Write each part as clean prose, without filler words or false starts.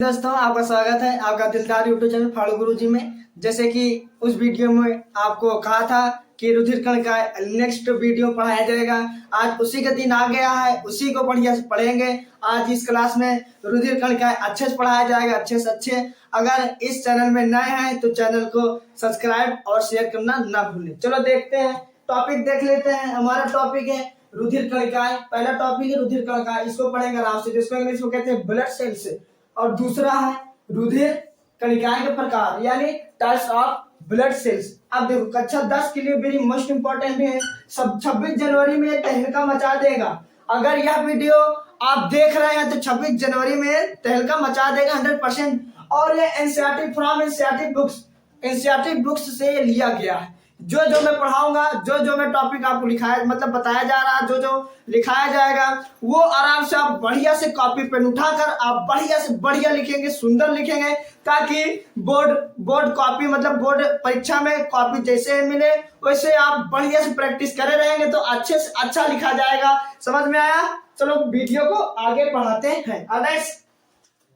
दोस्तों, आपका स्वागत है आपका दिलदार यूट्यूब चैनल फाड़ू गुरुजी में। जैसे कि उस वीडियो में आपको कहा था कि रुधिर कण का नेक्स्ट वीडियो पढ़ाया जाएगा। आज उसी का दिन आ गया है, उसी को बढ़िया से पढ़ेंगे। आज इस क्लास में रुधिर कण का अच्छे से पढ़ाया जाएगा, अच्छे से अच्छे। अगर इस चैनल में नए हैं तो चैनल को सब्सक्राइब और शेयर करना ना भूलें। चलो देखते हैं, टॉपिक देख लेते हैं। हमारा टॉपिक है रुधिर कणिकाएं। पहला टॉपिक है रुधिर कणिकाएं, इसको पढ़ेंगे आराम से, जिसको इंग्लिश में कहते हैं ब्लड सेल्स। और दूसरा है रुधिर कणिकाएं के प्रकार, यानी टाइप्स ऑफ ब्लड सेल्स। अब देखो, कक्षा 10 के लिए वेरी मोस्ट इंपॉर्टेंट है। सब 26 जनवरी में ये तहलका मचा देगा। अगर यह वीडियो आप देख रहे हैं तो 26 जनवरी में तहलका मचा देगा 100%। और ये एनसीईआरटी फ्रॉम एनसीईआरटी बुक्स से लिया गया है। जो जो मैं पढ़ाऊंगा, जो जो मैं टॉपिक आपको लिखाया मतलब बताया जा रहा है, जो जो लिखाया जाएगा वो आराम से आप बढ़िया से कॉपी पेन उठाकर आप बढ़िया से बढ़िया लिखेंगे, सुंदर लिखेंगे, ताकि बोर्ड कॉपी मतलब बोर्ड परीक्षा में कॉपी जैसे मिले वैसे आप बढ़िया से प्रैक्टिस करे रहेंगे तो अच्छे से अच्छा लिखा जाएगा। समझ में आया? चलो वीडियो को आगे बढ़ाते हैं।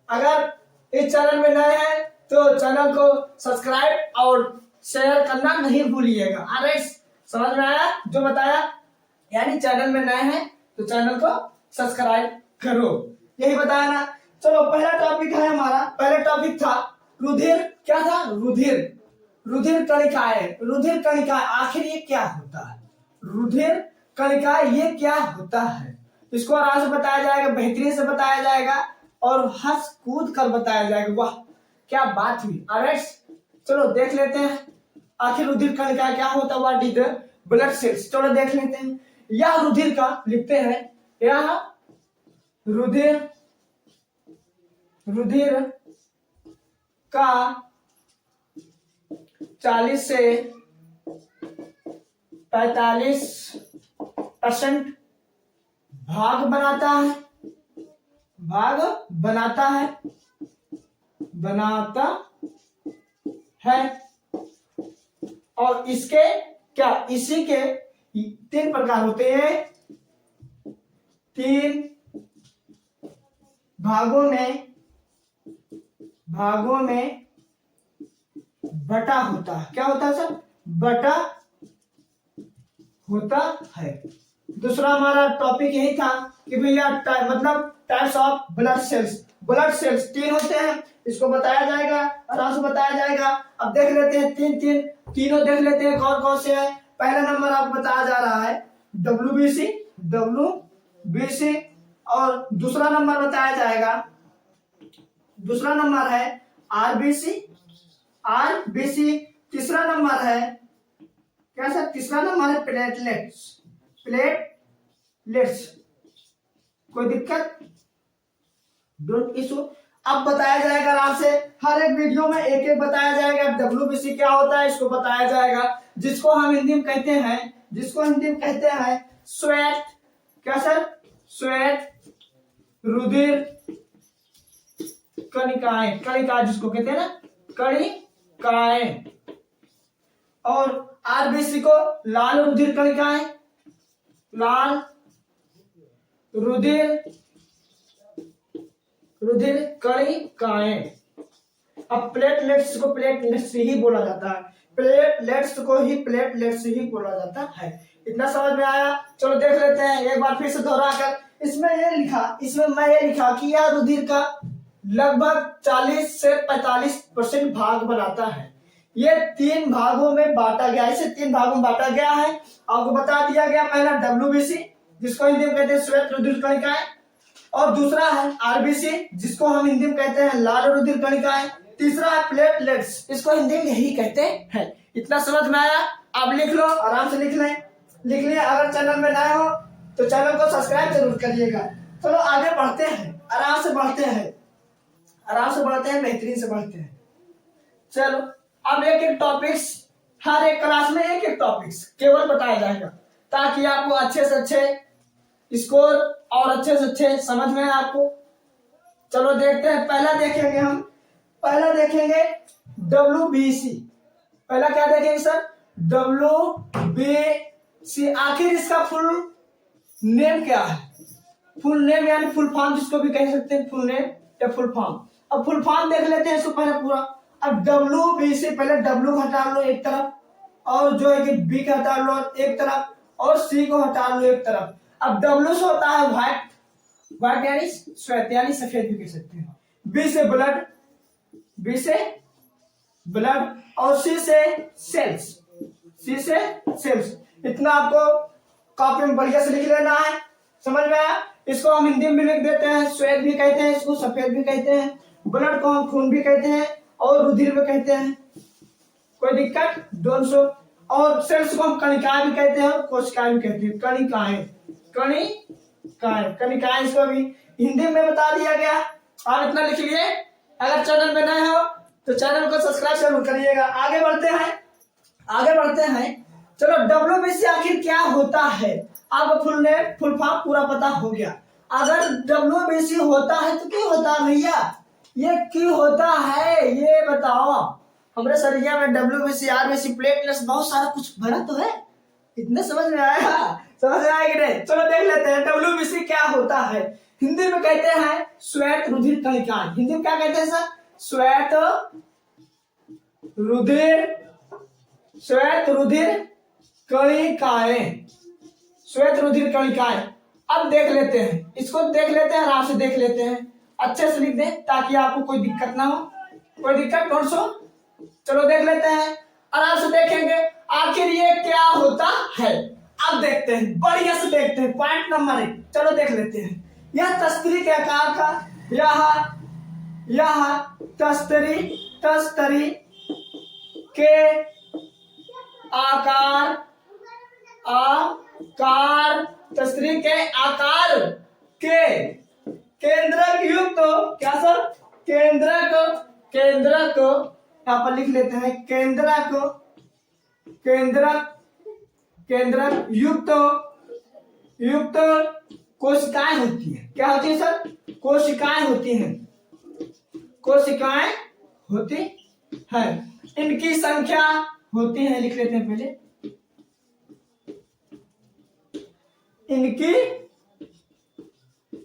अगर इस चैनल में नए हैं तो चैनल को सब्सक्राइब और शेयर करना नहीं भूलिएगा। ऑलराइट, समझ में आया जो बताया? यानी चैनल में नए हैं तो चैनल को सब्सक्राइब करो, यही बताया ना। चलो पहला टॉपिक है हमारा, पहला टॉपिक था रुधिर। क्या था? रुधिर कणिकाएं। रुधिर कणिकाएं आखिर ये क्या होता है? रुधिर कणिकाएं ये क्या होता है? इसको आराम से बताया जाएगा, बेहतरीन से बताया जाएगा और हंस कूद कर बताया जाएगा। वाह क्या बात हुई। ऑलराइट, चलो देख लेते हैं आखिर रुधिर कणिका क्या होता है। What is the blood cells? चलो देख लेते हैं। यह रुधिर का लिखते हैं, यह रुधिर का 40 से 45% भाग बनाता है। और इसके इसी के 3 प्रकार होते हैं। 3 भागों में बटा होता है। क्या होता है सर? बटा होता है। दूसरा हमारा टॉपिक यही था कि भैया मतलब types of blood cells. Blood cells 3 होते हैं, इसको बताया जाएगा, आराम से बताया जाएगा। अब देख लेते हैं तीनों देख लेते हैं कौन कौन से है। पहला नंबर आपको बताया जा रहा है WBC और दूसरा नंबर बताया जाएगा, दूसरा नंबर है RBC। तीसरा नंबर है क्या सर? तीसरा नंबर है प्लेटलेट्स। कोई दिक्कत? Don't issue. अब बताया जाएगा आराम से, हर एक वीडियो में एक एक बताया जाएगा। WBC क्या होता है इसको बताया जाएगा, जिसको हम हिंदी में कहते हैं श्वेत। क्या सर? श्वेत रुधिर कणिकाएं जिसको कहते हैं ना, कणिकाएं। और RBC को लाल रुधिर कणिकाएं, लाल रुधिर कणिकाएं। अब प्लेटलेट्स को प्लेटलेट्स ही बोला जाता है, प्लेटलेट्स को ही प्लेटलेट्स ही बोला जाता है। इतना समझ में आया? चलो देख लेते हैं एक बार फिर से दोहराकर। इसमें मैं ये लिखा कि यह रुधिर का लगभग 40 से 45% भाग बनाता है। ये 3 भागों में बांटा गया, इसे 3 भागों में बांटा गया है। आपको बता दिया गया, पहला WBC जिसको हिंदी में कहते हैं श्वेत रुधिर कणिकाएं, और दूसरा है RBC जिसको हम हिंदी में कहते हैं लाल रुधिर कणिकाएं, तीसरा है प्लेटलेट्स, इसको हिंदी में यही कहते हैं। इतना समझ में आया? आप लिख लो, आराम से लिख लें। अगर चैनल में नए हो तो चैनल को सब्सक्राइब जरूर करिएगा। चलो आगे बढ़ते हैं, आराम से बढ़ते हैं, बेहतरीन से बढ़ते हैं। चलो अब एक एक टॉपिक्स, हर एक क्लास में एक एक टॉपिक्स केवल बताया जाएगा, ताकि आपको अच्छे से अच्छे स्कोर और अच्छे से अच्छे समझ में आए आपको। चलो देखते हैं, पहला देखेंगे WBC। पहला क्या देखेंगे सर? WBC। आखिर इसका फुल नेम क्या है? फुल नेम यानी फुल फॉर्म जिसको भी कह सकते हैं, फुल नेम या फुल फॉर्म। अब फुल फॉर्म देख लेते हैं इसको पहले पूरा। अब डब्ल्यू बी से पहले डब्ल्यू हटा लो एक तरफ, और जो है कि बी का हटा लो एक तरफ, और सी को हटा लो एक तरफ। अब डब्ल्यू से होता है व्हाइट, व्हाइट यानी श्वेत यानी सफेद भी कह सकते हैं। बी से ब्लड, बी से ब्लड, और सी से सेल्स, सी से सेल्स। इतना आपको कॉपी में बढ़िया से लिख लेना है, समझ में आया। इसको हम हिंदी में लिख देते हैं, श्वेत भी कहते हैं इसको, सफेद भी कहते हैं, ब्लड को हम खून भी कहते हैं, और रुधिर भी कहते हैं, कोई दिक्कत डोंट शो। और सेल्स को हम कणिकाएं भी कहते हैं और कोशिकाएं भी कहते हैं, कणिकाएं, कणिकाएं, कणिकाएं इसको भी हिंदी में बता दिया गया। आप इतना लिख लिए। अगर चैनल में नए हो तो चैनल को सब्सक्राइब जरूर करिएगा। आगे बढ़ते हैं, आगे बढ़ते हैं। चलो डब्ल्यूबीसी आखिर क्या होता है, आपको फुल नेम फुल फॉर्म पूरा पता हो गया। अगर डब्ल्यूबीसी होता है तो क्यों होता है भैया, ये क्यों होता है ये बताओ। हमारे शरीर में डब्ल्यूबीसी, आरबीसी, प्लेटलेट्स बहुत सारा कुछ भरा तो है, इतने समझ में आया, समझ में आया कि नहीं। चलो देख लेते हैं डब्ल्यूबीसी क्या होता है। हिंदी में कहते हैं श्वेत रुधिर कणिकाएं। हिंदी में क्या कहते हैं सर, श्वेत रुधिर, श्वेत रुधिर कणिकाएं, श्वेत रुधिर कणिकाएं। अब देख लेते हैं इसको, देख लेते हैं आराम से, देख लेते हैं, अच्छे से लिख दें ताकि आपको कोई दिक्कत ना हो, कोई दिक्कत डोंट शो। चलो देख लेते हैं, आराम से देखेंगे आखिर ये क्या होता है। अब देखते हैं, बढ़िया से देखते हैं, पॉइंट नंबर 1। चलो देख लेते हैं। यह तस्तरी के आकार का, यह तस्तरी के आकार, तस्तरी के आकार के केंद्रक युक्त, क्या सर, केंद्रक यहाँ पर लिख लेते हैं, केंद्रक युक्त कोशिकाएं होती है। क्या होती है सर, कोशिकाएं होती हैं, कोशिकाएं होती है। इनकी संख्या होती है, लिख लेते हैं पहले,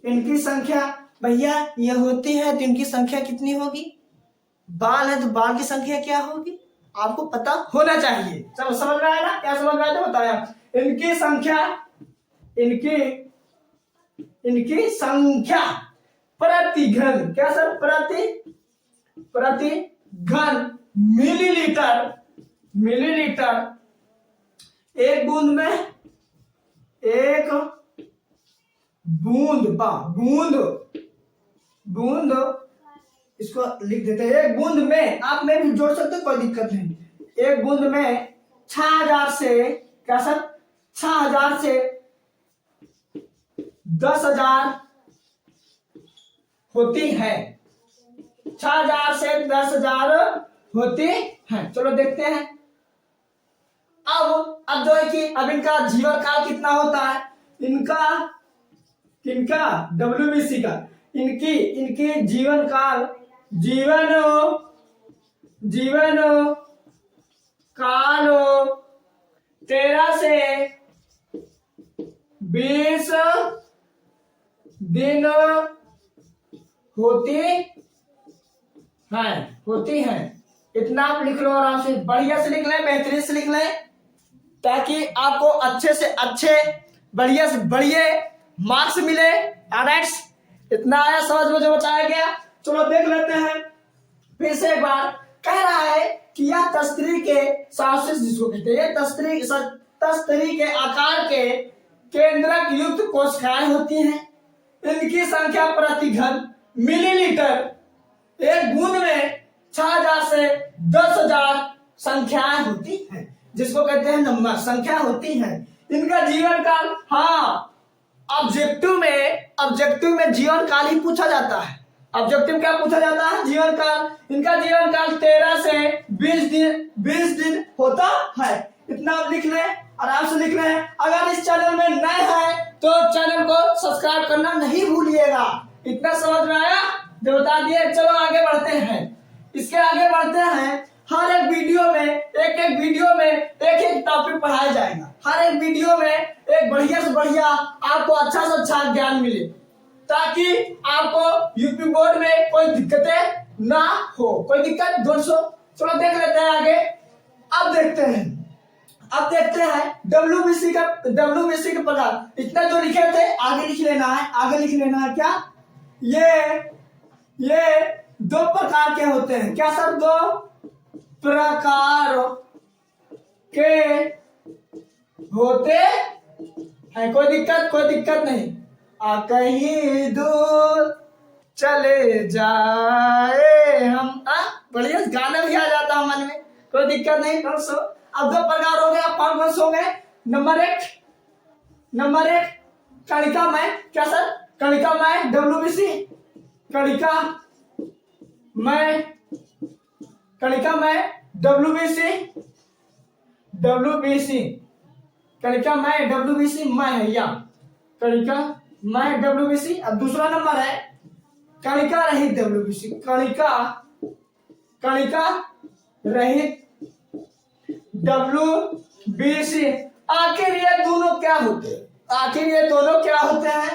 इनकी संख्या भैया ये होती है तो इनकी संख्या कितनी होगी, बाल है तो बाल की संख्या क्या होगी आपको पता होना चाहिए। चलो समझ में आया ना, क्या समझ में आया तो बताया। इनकी संख्या, इनकी संख्या प्रति घन, क्या सर, प्रति घन मिलीलीटर, एक बूंद में, एक बूंद इसको लिख देते हैं। एक बूंद में, आप में भी जोड़ सकते, कोई दिक्कत नहीं। एक बूंद में 6000 से, क्या सर, 6000 से 10,000 होती है, 6000 से 10,000 होती है। चलो देखते हैं। अब जो है कि अब इनका जीवन काल कितना होता है, इनका डब्ल्यूबीसी का, इनकी जीवन काल, जीवन काल 13 से 20 दिन होती है। इतना आप लिख लो आराम से, बढ़िया से लिख लें, बेहतरीन से लिख लें, ताकि आपको अच्छे से अच्छे, बढ़िया से बढ़िया मार्क्स मिले। ऑलराइट, इतना आया समझ में जो बताया गया। चलो देख लेते हैं फिर से एक बार। कह रहा है कि यह तस्तरी के सासिस जिसको कहते हैं, तस्तरी के आकार के केंद्रक युक्त कोशिकाएं होती हैं। इनकी संख्या प्रति घन मिलीलीटर, एक बूंद में 6000 से 10,000 संख्याएं होती हैं, जिसको कहते हैं नंबर, संख्या होती है। इनका जीवन काल, हाँ ऑब्जेक्टिव में जीवन काल ही पूछा जाता है। ऑब्जेक्टिव क्या पूछा जाता है, जीवन काल। इनका जीवन काल 13 से 20 दिन होता है। इतना आप लिख लें, आराम से लिख रहे हैं। अगर इस चैनल में नए हैं तो चैनल को सब्सक्राइब करना नहीं भूलिएगा। इतना समझ में आया जो बता दिए। चलो आगे बढ़ते हैं, इसके आगे बढ़ते हैं। हर एक वीडियो में एक टॉपिक पढ़ाया जाएगा। हर एक वीडियो में एक बढ़िया से बढ़िया आपको अच्छा से अच्छा ज्ञान मिले। ताकि आपको यूपी बोर्ड में कोई दिक्कतें ना हो, कोई दिक्कत दोस्तों। चलो देख लेते हैं आगे। अब देखते हैं डब्ल्यूबीसी का प्रकार। इतना जो लिखे थे आगे लिख लेना है क्या, ये दो प्रकार के होते हैं। क्या सर? दो प्रकार के होते हैं। कोई दिक्कत नहीं। कहीं दूर चले जाए हम, बढ़िया गाना भी आ जाता है मन में, कोई दिक्कत नहीं दोस्तों। अब दो प्रकार हो गए, अब कौन से हो गए? नंबर एक कणिका मैं, क्या सर? कणिका मैं डब्ल्यूबीसी, कणिका मैं डब्ल्यूबीसी मैं है या कणिका मैं डब्ल्यूबीसी। अब दूसरा नंबर है कणिका रहित डब्ल्यूबीसी, कणिका रहित डब्ल्यूबीसी। आखिर ये दोनों क्या होते हैं?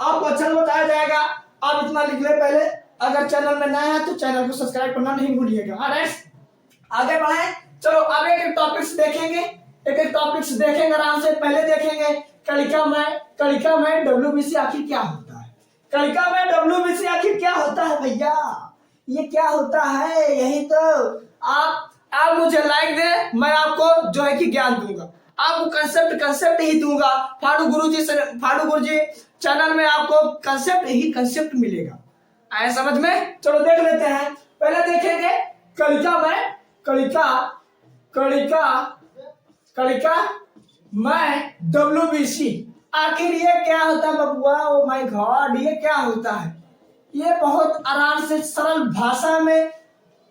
आपको अच्छा बताया जाएगा। आप इतना लिख ले पहले। अगर चैनल में नया है तो चैनल को सब्सक्राइब करना नहीं भूलिएगा। आगे बढ़े। चलो अब एक टॉपिक्स देखेंगे आराम से। पहले देखेंगे कणिका में डब्ल्यूबीसी आखिर क्या होता है। कणिका में डब्ल्यूबीसी आखिर क्या होता है भैया? ये क्या होता है? यही तो आप मुझे लाइक दे, मैं आपको जो है कि ज्ञान दूंगा, आपको कंसेप्ट ही दूंगा। फाड़ू गुरुजी चैनल में आपको कंसेप्ट मिलेगा, आए समझ में। चलो देख लेते हैं। पहले देखेंगे कणिका मैं डब्ल्यूबीसी। आखिर ये क्या होता है बबुआ? ओ माय गॉड, ये क्या होता है? ये बहुत आराम से सरल भाषा में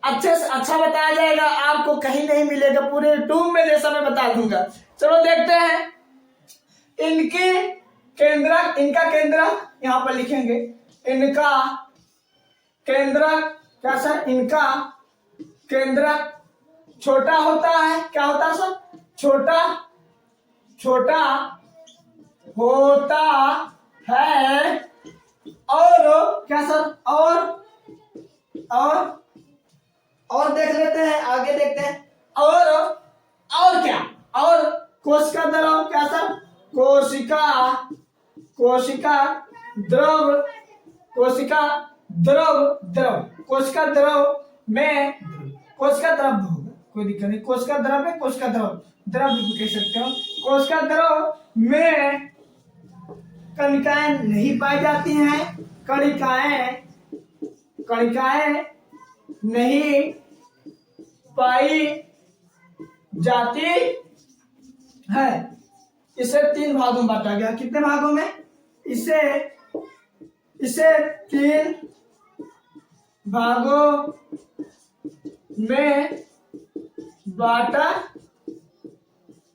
अच्छे से अच्छा बताया जाएगा, आपको कहीं नहीं मिलेगा, पूरे यूट्यूब में जैसा मैं बता दूंगा। चलो देखते हैं। इनका केंद्रक यहाँ पर लिखेंगे। इनका केंद्रक, क्या सर? इनका केंद्रक छोटा होता है। क्या होता है सर? छोटा होता है। और क्या सर? और देख लेते हैं, आगे देखते हैं। और क्या? और कोशिका द्रव, क्या सर? कोशिका द्रव होगा, कोई दिक्कत नहीं। कोशिका द्रव में द्रव भी कह सकते हो। कोशिका द्रव में कणिकाएं नहीं पाई जाती हैं। कणिकाएं नहीं पाई जाती है। इसे 3 भागों में बांटा गया। कितने भागों में? इसे 3 भागों में बांटा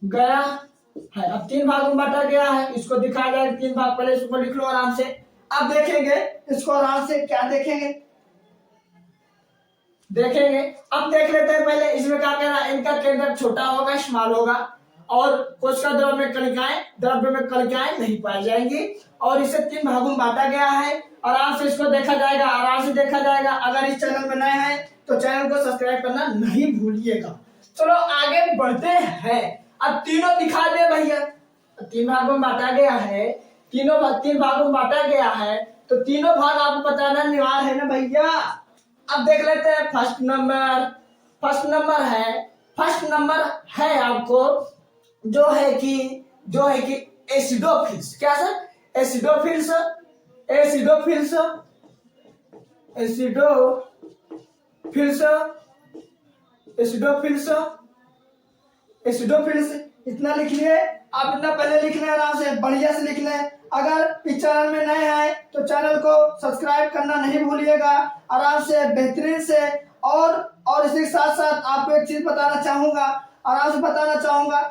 गया है। अब 3 भागों में बांटा गया है, इसको दिखाया जाएगा 3 भाग। पहले इसको लिख लो आराम से। अब देखेंगे इसको आराम से। क्या देखेंगे? अब देख लेते हैं पहले इसमें क्या कहना है। इनका केंद्र छोटा होगा, स्मॉल होगा, और कोशिका द्रव में कणिकाएं नहीं पाई जाएंगी, और इसे 3 भागों में बांटा गया है। आराम से इसको देखा जाएगा। अगर इस चैनल में नए हैं तो चैनल को सब्सक्राइब करना नहीं भूलिएगा। चलो आगे बढ़ते हैं। अब तीनों दिखा दे भैया। 3 भागों में बांटा गया है, 3 भागों में बांटा गया है, तो तीनों भाग आपको बताना अनिवार्य है ना भैया। अब देख लेते हैं। फर्स्ट नंबर है आपको जो है कि एसिडोफिल्स। क्या सर? एसिडोफिल्स इतना लिख लिए। आप इतना पहले लिख लें, आराम से बढ़िया से लिख लें। अगर इस चैनल में नए हैं तो चैनल को सब्सक्राइब करना नहीं भूलिएगा, आराम से बेहतरीन से। और इसी के साथ साथ आपको एक चीज बताना चाहूंगा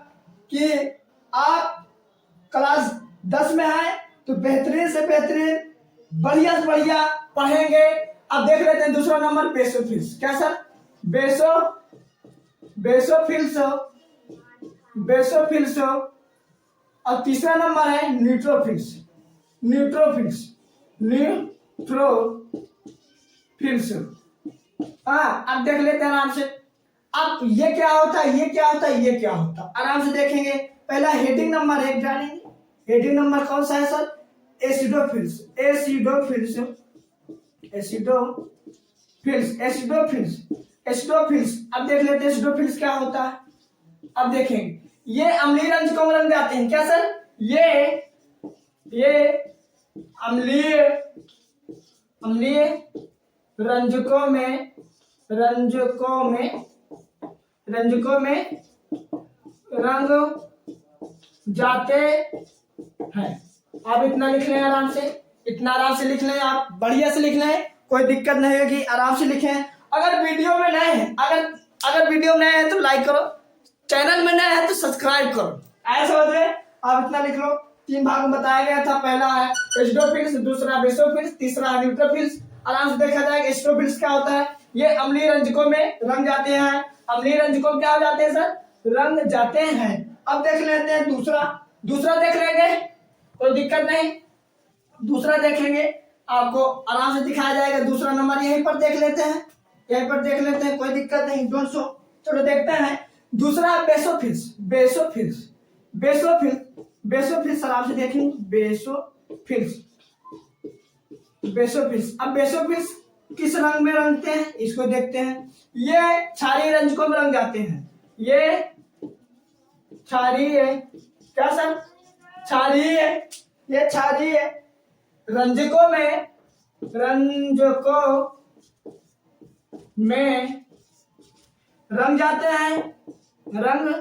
कि आप क्लास 10 में हैं तो बेहतरीन से बेहतरीन, बढ़िया से बढ़िया पढ़ेंगे। अब देख लेते हैं दूसरा नंबर, बेसोफिल्स। क्या सर? बेसोफिल्स। और तीसरा नंबर है न्यूट्रोफिल्स। न्यूट्रोफिल्स। हाँ, अब देख लेते हैं आराम से। अब ये क्या होता है, ये क्या होता है, ये क्या होता है, आराम से देखेंगे। पहला हेडिंग नंबर 1 जानेंगे। हेडिंग नंबर कौन सा है sir? Acidophils. Acidophils, acidophils, acidophils, acidophils. अब देख लेते हैं एसिडोफिल्स क्या होता है। अब देखेंगे, ये अम्लीय रंजकों में रंग जाते हैं। क्या सर? ये अम्लीय अम्लीय रंजकों में रंग जाते हैं। आप इतना लिख लें आराम से, इतना आराम से लिख लें, आप बढ़िया से लिख लें, कोई दिक्कत नहीं होगी, आराम से लिखें। अगर वीडियो में नए हैं, अगर वीडियो में नए हैं तो लाइक करो, चैनल में नए हैं तो सब्सक्राइब करो। ऐसा समझ गए? आप इतना लिख लो। 3 भाग में बताया गया था, पहला है एसिडोफिल्स, दूसरा बेसोफिल्स, तीसरा न्यूट्रोफिल्स। आराम से देखा जाए एसिडोफिल्स क्या होता है। ये अम्लीय रंजकों में रंग जाते हैं। अम्लीय रंजकों क्या हो जाते हैं सर? रंग जाते हैं। अब देख लेते हैं दूसरा देख लेंगे, कोई दिक्कत नहीं, दूसरा देख लेंगे, आपको आराम से दिखाया जाएगा। दूसरा नंबर यहीं पर देख लेते हैं, यहीं पर देख लेते हैं, कोई दिक्कत नहीं, डोंट शो। चलो देखते हैं दूसरा बेसोफिल्स। बेसोफिल्स, बेसोफिल्स, बेसोफिल्स आराम से देखेंगे। Basophils, basophils. अब बेसोफिल्स किस रंग में रंगते हैं, इसको देखते हैं। ये क्षारीय रंजकों में रंग जाते हैं। ये क्षारीय, क्या सर? क्षारीय, ये क्षारीय रंजकों में रंग जाते हैं, रंग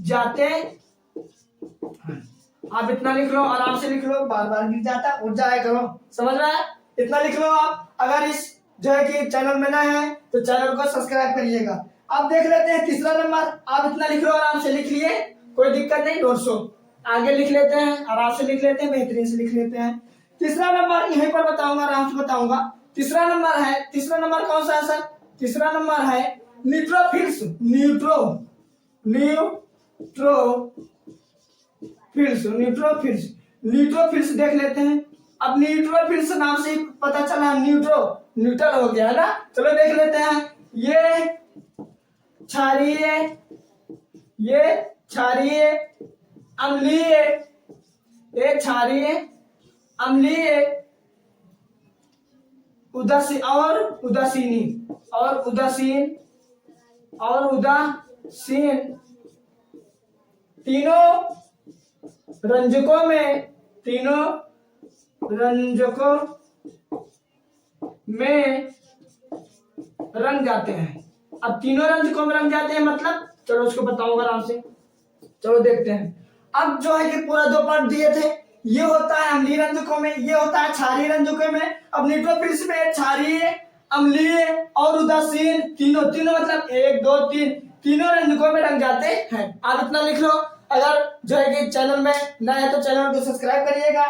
जाते हैं। आप इतना लिख लो, आराम से लिख लो, बार बार गिर जाता उठ जाया करो, समझ रहा है? इतना लिख लो आप। अगर इस जो है कि चैनल में नए हैं तो चैनल को सब्सक्राइब करिएगा। अब देख लेते हैं तीसरा नंबर। आप इतना लिख लो, आराम से लिख लिए, कोई दिक्कत नहीं, 200 आगे लिख लेते हैं, आराम से लिख लेते हैं, बेहतरीन से लिख लेते हैं। तीसरा नंबर यहीं पर बताऊंगा, आराम से बताऊंगा। तीसरा नंबर है, तीसरा नंबर कौन सा है सर? तीसरा नंबर है न्यूट्रोफिल्स। न्यूट्रोफिल्स देख लेते हैं। अब न्यूट्रोफिल्स नाम से ही पता चला, न्यूट्रल हो गया है ना। चलो देख लेते हैं। ये क्षारीय अम्लीय, ये क्षारीय अम्लीय उदासीन तीनों रंजकों में रंग जाते हैं। अब तीनों रंजकों में रंग जाते हैं मतलब, चलो उसको बताऊंगा आराम से। चलो देखते हैं। अब जो है कि पूरा 2 पार्ट दिए थे, ये होता है अम्लीय रंजकों में, ये होता है क्षारीय रंजकों में। अब न्यूट्रोफिल्स में क्षारीय, अम्लीय और उदासीन तीनों मतलब 1 2 3 तीनों रंजकों में रंग जाते हैं। आप इतना लिख लो। अगर जो है कि चैनल में नए है तो चैनल को सब्सक्राइब करिएगा।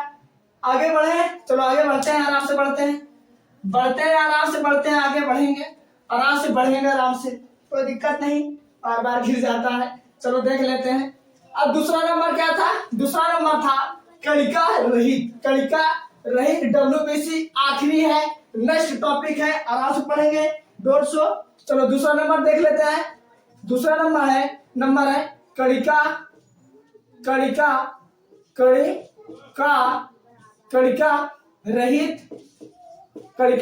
आगे बढ़े, चलो आगे बढ़ते हैं, आराम से बढ़ते हैं, आराम से बढ़ते हैं, आगे बढ़ेंगे, आराम से बढ़ेंगे, आराम से, कोई दिक्कत नहीं, बार बार गिर जाता है। चलो देख लेते हैं। अब दूसरा नंबर क्या था? दूसरा नंबर था कणिका रहित WBC। आखिरी है, नेक्स्ट टॉपिक है, आराम से पढ़ेंगे, 200। चलो दूसरा नंबर देख लेते हैं। दूसरा नंबर है कणिका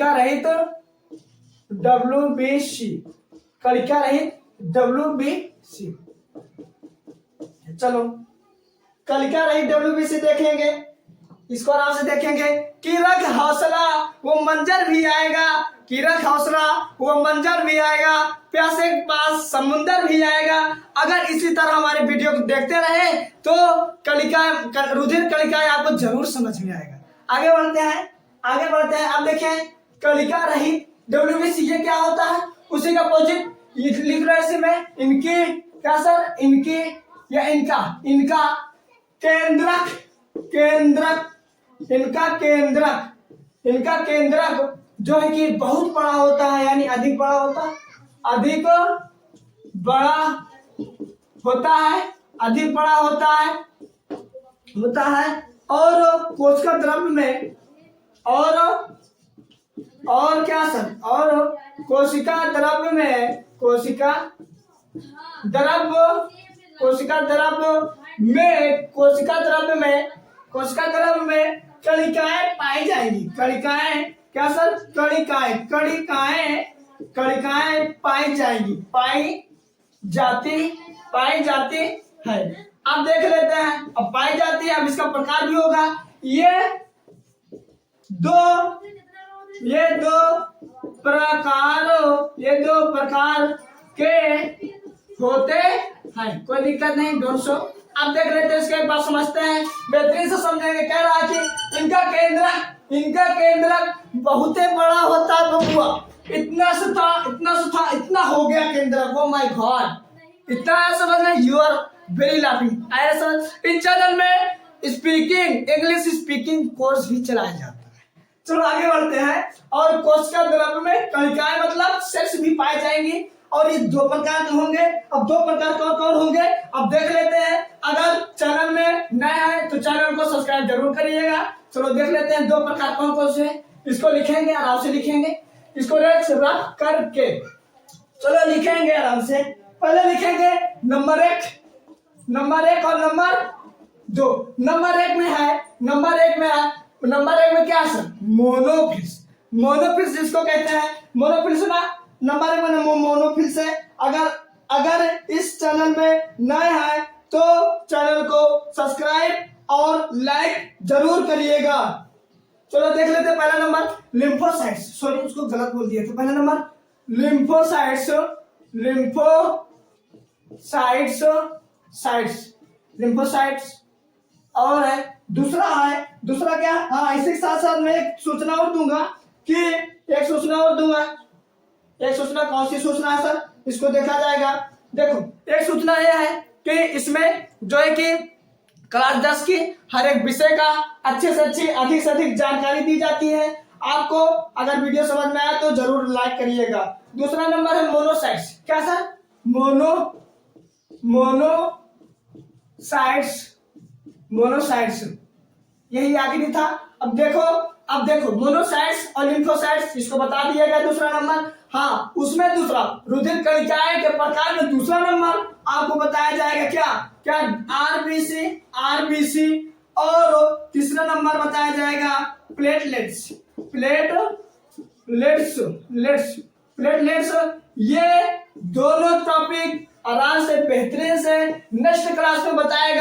रहित WBC। चलो कणिका रहित WBC देखेंगे, इसको आराम से देखेंगे कि रख हौसला वो मंजर भी आएगा, प्यासे के पास समुंदर भी आएगा। अगर इसी तरह हमारे वीडियो को देखते रहे तो रुधिर कणिकाएं आपको जरूर समझ में आएगा। आगे बढ़ते हैं। आप देखें कणिका रहित WBC ये क्या होता है, उसी का अपोजिट लिख लो ऐसे में। इनकी क्या सर? इनकी या इनका केंद्रक जो है कि बहुत बड़ा होता है, यानी अधिक बड़ा होता है, अधिक बड़ा होता है और कोशिका द्रव्य में और क्या सर, और कोशिका द्रव्य में, कोशिका द्रव्य में कणिकाएं पाई जाएंगी। कणिकाएं क्या सर, कणिकाएं पाई जाएंगी, पाई जाती है। अब देख लेते हैं, अब पाई जाती है, अब इसका प्रकार भी होगा। ये दो प्रकार के होते हैं, कोई दिक्कत नहीं, डोंट शो। अब देख लेते हैं, इसके बाद समझते हैं, बेहतरीन से समझेंगे। कह रहा है कि इनका केंद्रक बहुत बड़ा होता है बबुआ, इतना हो गया केंद्रक। ओ माय गॉड, इतना है समझना, यू आर वेरी लाफिंग। ऐसा इस चैनल में इंग्लिश स्पीकिंग कोर्स भी चलाया जाता है। चलो आगे बढ़ते हैं। और कोशिका द्रव्य में कणिकाएं मतलब सेल्स भी पाए जाएंगी, और ये दो प्रकार के होंगे। अब दो प्रकार कौन होंगे, अब देख लेते हैं। अगर चैनल में नया है तो चैनल को सब्सक्राइब जरूर करिएगा। चलो देख लेते हैं दो प्रकार कौन से। इसको लिखेंगे, आराम से लिखेंगे, इसको रख करके चलो लिखेंगे आराम से। पहले लिखेंगे नंबर एक और नंबर 2। नंबर एक में क्या सर, मोनोफिल्स जिसको कहते हैं, मोनोफिल्स ना, नंबर 1 में मोनोफिल्स है। अगर इस चैनल में नए हैं तो चैनल को सब्सक्राइब और लाइक जरूर करिएगा। चलो देख लेते हैं पहला नंबर, लिम्फोसाइट्स। सॉरी, उसको गलत बोल दिया था। पहला नंबर लिम्फोसाइट्स और है दूसरा क्या, हाँ, इसी के साथ साथ मैं एक सूचना और दूंगा एक सूचना कौन सी सूचना है सर, इसको देखा जाएगा। देखो, एक सूचना यह है कि इसमें जो है कि क्लास 10 की हर एक विषय का अच्छे से अच्छी, अधिक से अधिक जानकारी दी जाती है। आपको अगर वीडियो समझ में आए तो जरूर लाइक करिएगा। दूसरा नंबर है मोनोसाइट्स। क्या सर, मोनोसाइट्स, यही आखिरी था। अब देखो मोनोसाइट्स और लिम्फोसाइट्स, इसको बता दिया गया दूसरा नंबर। हाँ, उसमें दूसरा रुधिर कणिकाएं के प्रकार में दूसरा नंबर आपको बताया जाएगा। क्या आरबीसी और तीसरा नंबर बताया जाएगा प्लेटलेट्स। ये दोनों टॉपिक आराम से, बेहतरीन से नेक्स्ट क्लास में बताया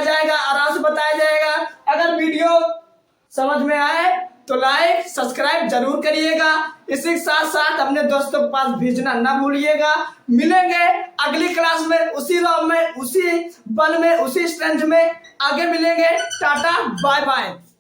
जाएगा, आराम से बताया जाएगा। अगर वीडियो समझ में आए तो लाइक सब्सक्राइब जरूर करिएगा। इसी के साथ साथ अपने दोस्तों के पास भेजना ना भूलिएगा। मिलेंगे अगली क्लास में, उसी रॉम में, उसी बल में, उसी स्ट्रेंथ में आगे मिलेंगे। Tata, bye bye.